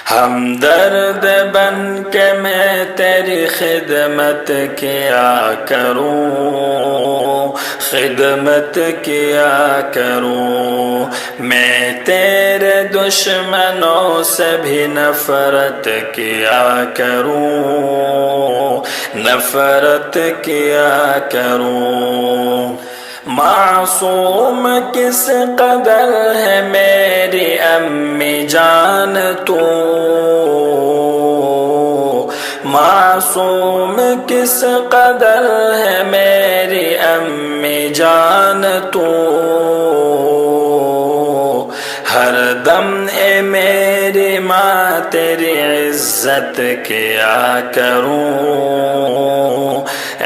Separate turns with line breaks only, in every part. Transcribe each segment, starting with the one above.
ہمدرد بن کے میں تیری خدمت کیا کروں، خدمت کیا کروں، میں تیرے دشمنوں سے بھی نفرت کیا کروں، نفرت کیا کروں۔ معصوم کس قدر ہے میری امی جان تو، معصوم کس قدر ہے میری امی جان تو، ہر دم اے میری ماں تیری عزت کیا کروں،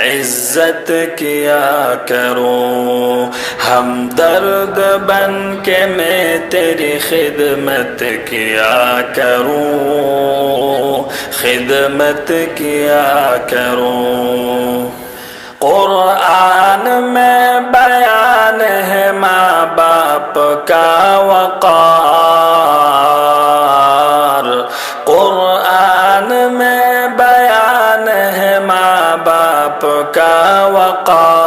عزت کیا کروں۔ ہمدرد بن کے میں تیری خدمت کیا کروں، خدمت کیا کروں۔ قرآن میں بیان ہے ماں باپ کا وقار، قرآن میں بیان ہے ماں باپ کا وقار،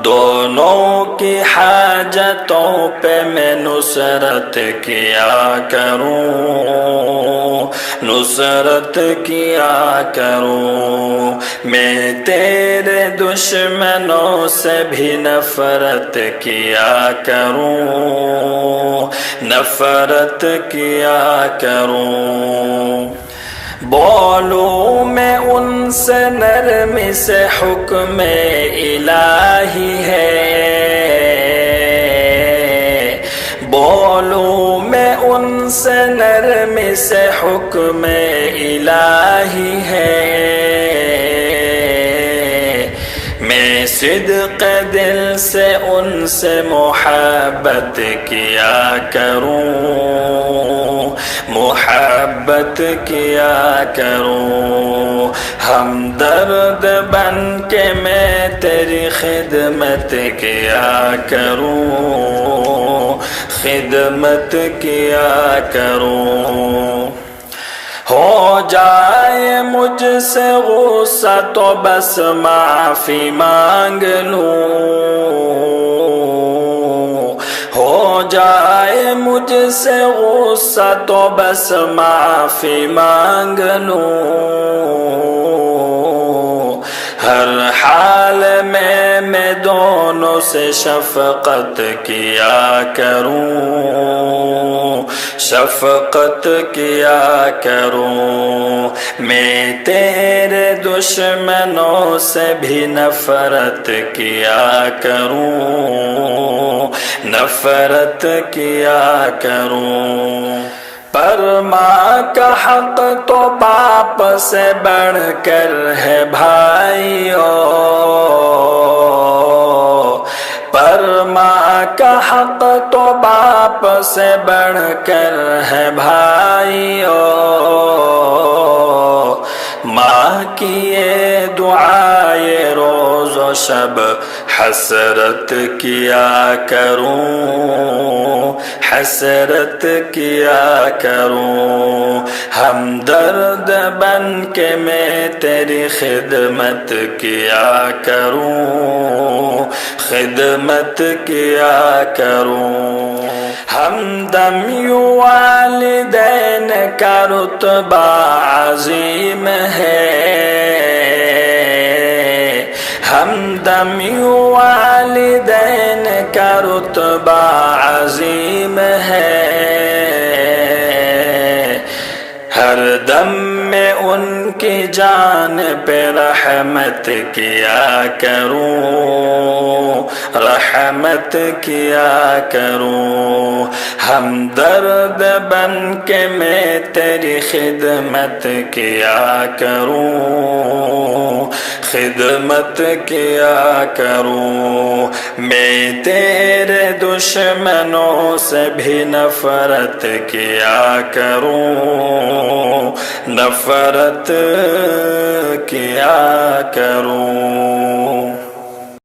دونوں کی حاجتوں پہ میں نصرت کیا کروں، نصرت کیا کروں۔ میں تیرے دشمنوں سے بھی نفرت کیا کروں، نفرت کیا کروں۔ بولوں میں ان سے نرمی سے حکم الہی ہے، بولوں میں ان سے نرمی سے حکم الہی ہے، میں صدق دل سے ان سے محبت کیا کروں، محبت کیا کروں۔ ہمدرد بن کے میں تیری خدمت کیا کروں، خدمت کیا کروں۔ ہو جائے مجھ سے غصہ تو بس معافی مانگ لوں، ہو جائے مجھ سے غصہ تو بس معافی مانگ لوں، ہر حال میں دونوں سے شفقت کیا کروں، شفقت کیا کروں۔ میں تیرے دشمنوں سے بھی نفرت کیا کروں، نفرت کیا کروں۔ پر ماں کا حق تو باپ سے بڑھ کر ہے بھائیو، پر ماں کا حق تو باپ سے بڑھ کر ہے بھائیو، ماں کی یہ دعائے روز و شب حسرت کیا کروں، حسرت کیا کروں۔ ہمدرد بن کے میں تیری خدمت کیا کروں، خدمت کیا کروں۔ ہمدم یوں والدین کا رتبہ عظیم ہے، ہمدم یوں والدین کا رتبہ عظیم ہے، ہر دم میں ان کی جان پہ رحمت کیا کروں، رحمت کیا کروں۔ ہمدرد بن کے میں تیری خدمت کیا کروں، خدمت کیا کروں۔ میں تیرے دشمنوں سے بھی نفرت کیا کروں، نفرت کیا کروں۔